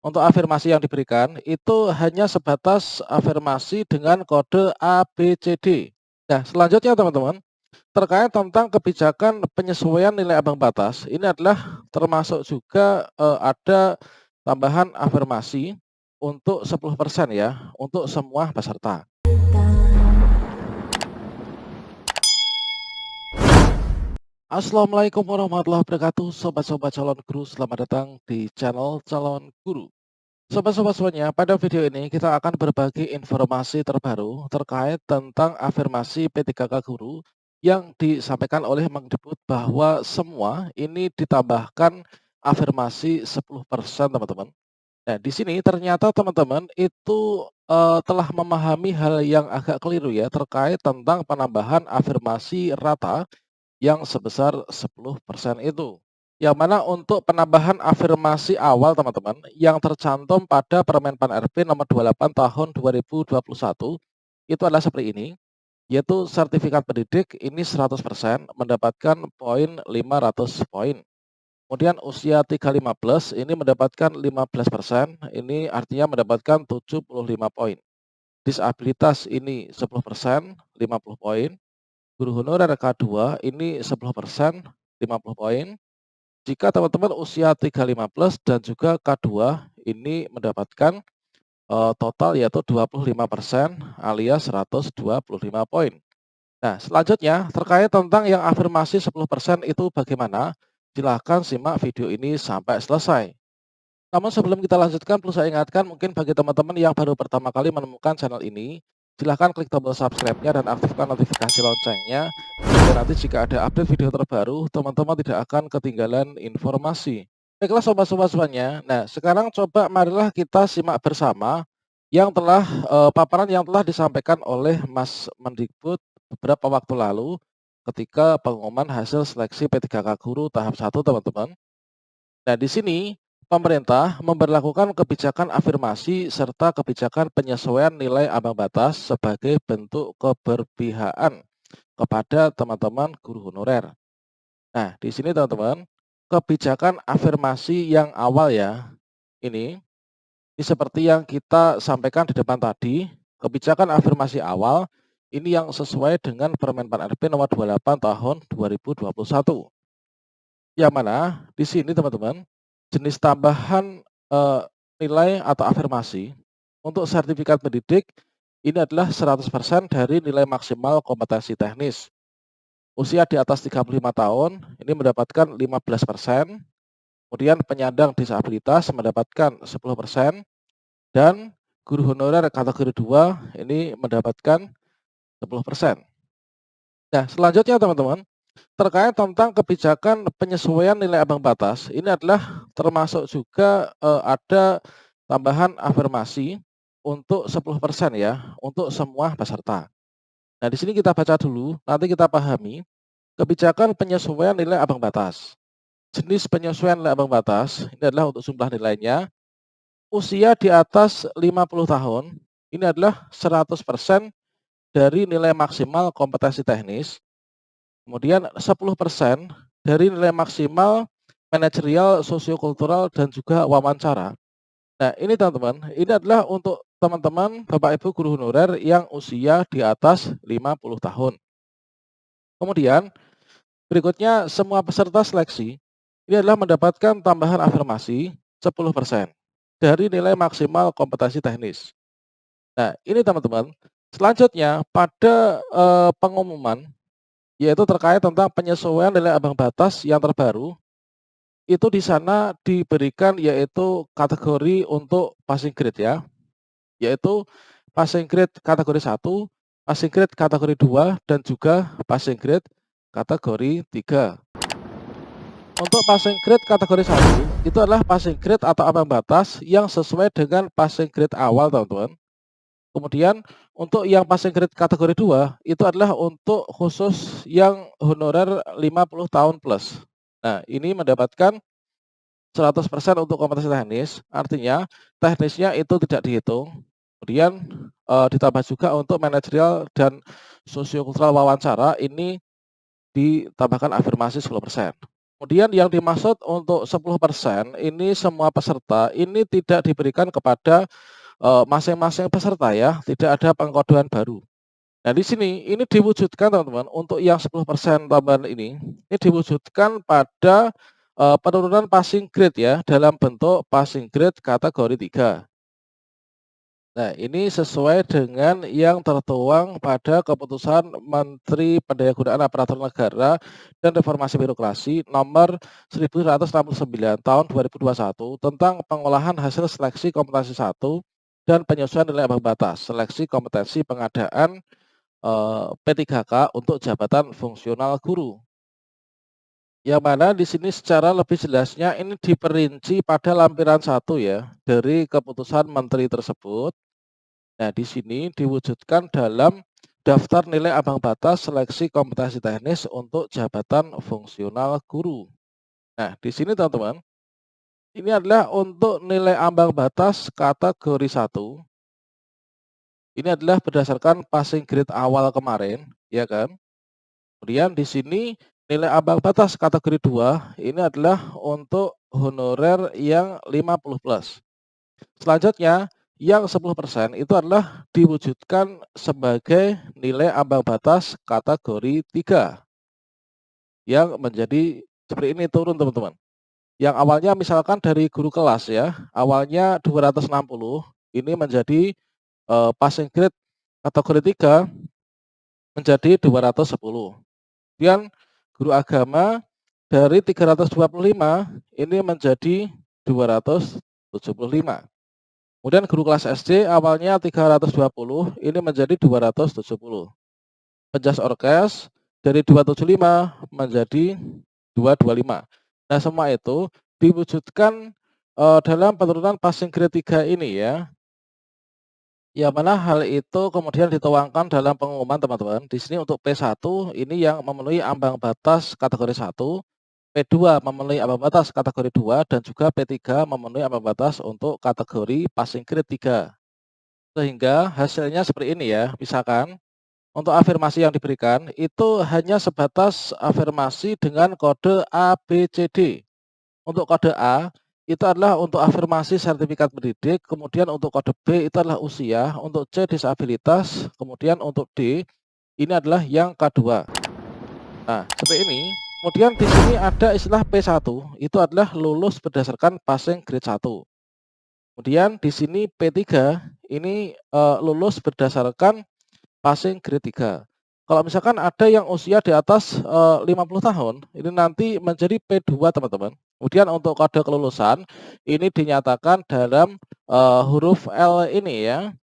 Untuk afirmasi yang diberikan itu hanya sebatas afirmasi dengan kode A, B, C, D. Nah, selanjutnya teman-teman, terkait tentang kebijakan penyesuaian nilai ambang batas, ini adalah termasuk juga ada tambahan afirmasi untuk 10% ya, untuk semua peserta. Assalamualaikum warahmatullahi wabarakatuh, sobat-sobat calon guru, selamat datang di channel calon guru. Sobat-sobat semuanya, pada video ini kita akan berbagi informasi terbaru terkait tentang afirmasi P3K Guru yang disampaikan oleh Mendikbud bahwa semua ini ditambahkan afirmasi 10% teman-teman. Nah, di sini ternyata teman-teman itu telah memahami hal yang agak keliru ya terkait tentang penambahan afirmasi rata yang sebesar 10% itu. Yang mana untuk penambahan afirmasi awal teman-teman yang tercantum pada Permen Pan RB nomor 28 tahun 2021 itu adalah seperti ini, yaitu sertifikat pendidik ini 100% mendapatkan poin 500 poin. Kemudian usia 3-15 ini mendapatkan 15%, ini artinya mendapatkan 75 poin. Disabilitas ini 10%, 50 poin. Guru honorer K2 ini 10%, 50 poin. Jika teman-teman usia 3-15 dan juga K2 ini mendapatkan total yaitu 25% alias 125 poin. Nah, selanjutnya terkait tentang yang afirmasi 10% itu bagaimana? Silahkan simak video ini sampai selesai. Namun sebelum kita lanjutkan, perlu saya ingatkan mungkin bagi teman-teman yang baru pertama kali menemukan channel ini, silahkan klik tombol subscribe-nya dan aktifkan notifikasi loncengnya, sehingga nanti jika ada update video terbaru, teman-teman tidak akan ketinggalan informasi. Baiklah sobat-sobat semuanya, nah sekarang coba marilah kita simak bersama yang telah paparan yang telah disampaikan oleh Mas Mendikbud beberapa waktu lalu ketika pengumuman hasil seleksi P3K Guru tahap 1 teman-teman. Nah, di sini pemerintah memberlakukan kebijakan afirmasi serta kebijakan penyesuaian nilai ambang batas sebagai bentuk keberpihakan kepada teman-teman guru honorer. Nah, di sini teman-teman, kebijakan afirmasi yang awal ya, ini seperti yang kita sampaikan di depan tadi, kebijakan afirmasi awal ini yang sesuai dengan Permen Pan RB nomor 28 tahun 2021. Yang mana di sini teman-teman, jenis tambahan, nilai atau afirmasi untuk sertifikat pendidik ini adalah 100% dari nilai maksimal kompetensi teknis. Usia di atas 35 tahun ini mendapatkan 15%, kemudian penyandang disabilitas mendapatkan 10%, dan guru honorer kategori 2 ini mendapatkan 10%. Nah, selanjutnya teman-teman, terkait tentang kebijakan penyesuaian nilai ambang batas, ini adalah termasuk juga, ada tambahan afirmasi untuk 10% ya, untuk semua peserta. Nah, di sini kita baca dulu, nanti kita pahami kebijakan penyesuaian nilai ambang batas. Jenis penyesuaian nilai ambang batas ini adalah untuk jumlah nilainya, usia di atas 50 tahun, ini adalah 100% dari nilai maksimal kompetensi teknis. Kemudian 10% dari nilai maksimal manajerial, sosiokultural, dan juga wawancara. Nah, ini teman-teman, ini adalah untuk teman-teman Bapak Ibu guru honorer yang usia di atas 50 tahun. Kemudian berikutnya semua peserta seleksi ini adalah mendapatkan tambahan afirmasi 10% dari nilai maksimal kompetensi teknis. Nah, ini teman-teman, selanjutnya pada pengumuman yaitu terkait tentang penyesuaian nilai ambang batas yang terbaru, itu di sana diberikan yaitu kategori untuk passing grade ya, yaitu passing grade kategori 1, passing grade kategori 2, dan juga passing grade kategori 3. Untuk passing grade kategori 1, itu adalah passing grade atau ambang batas yang sesuai dengan passing grade awal teman-teman. Kemudian untuk yang passing grade kategori 2 itu adalah untuk khusus yang honorer 50 tahun plus. Nah, ini mendapatkan 100% untuk kompetensi teknis, artinya teknisnya itu tidak dihitung. Kemudian ditambah juga untuk manajerial dan sosiokultural wawancara ini ditambahkan afirmasi 10%. Kemudian yang dimaksud untuk 10% ini semua peserta ini tidak diberikan kepada, masing-masing peserta ya, tidak ada pengkodean baru. Nah di sini, ini diwujudkan teman-teman untuk yang 10% tambahan ini diwujudkan pada, penurunan passing grade ya, dalam bentuk passing grade kategori 3. Nah, ini sesuai dengan yang tertuang pada keputusan Menteri Pendayagunaan Aparatur Negara dan Reformasi Birokrasi nomor 1169 tahun 2021 tentang pengolahan hasil seleksi kompetensi 1 dan penyesuaian nilai ambang batas seleksi kompetensi pengadaan P3K untuk jabatan fungsional guru. Yang mana di sini secara lebih jelasnya ini diperinci pada lampiran 1 ya, dari keputusan menteri tersebut. Nah, di sini diwujudkan dalam daftar nilai ambang batas seleksi kompetensi teknis untuk jabatan fungsional guru. Nah, di sini teman-teman, ini adalah untuk nilai ambang batas kategori 1. Ini adalah berdasarkan passing grade awal kemarin, ya kan? Kemudian di sini nilai ambang batas kategori 2 ini adalah untuk honorer yang 50 plus. Selanjutnya yang 10% itu adalah diwujudkan sebagai nilai ambang batas kategori 3 yang menjadi seperti ini turun teman-teman. Yang awalnya misalkan dari guru kelas ya, awalnya 260 ini menjadi passing grade kategori 3 menjadi 210. Kemudian guru agama dari 325 ini menjadi 275. Kemudian guru kelas SD awalnya 320 ini menjadi 270. Penjas orkes dari 275 menjadi 225. Nah, semua itu diwujudkan, dalam penurunan passing grade 3 ini ya. Yang mana hal itu kemudian dituangkan dalam pengumuman teman-teman. Di sini untuk P1 ini yang memenuhi ambang batas kategori 1, P2 memenuhi ambang batas kategori 2, dan juga P3 memenuhi ambang batas untuk kategori passing grade 3. Sehingga hasilnya seperti ini ya, misalkan untuk afirmasi yang diberikan itu hanya sebatas afirmasi dengan kode A, B, C, D. Untuk kode A, itu adalah untuk afirmasi sertifikat pendidik, kemudian untuk kode B itu adalah usia, untuk C disabilitas, kemudian untuk D ini adalah yang K2. Nah, seperti ini. Kemudian di sini ada istilah P1, itu adalah lulus berdasarkan passing grade 1. Kemudian di sini P3 ini lulus berdasarkan passing grade 3. Kalau misalkan ada yang usia di atas 50 tahun, ini nanti menjadi P2 teman-teman. Kemudian untuk kode kelulusan ini dinyatakan dalam huruf L ini ya.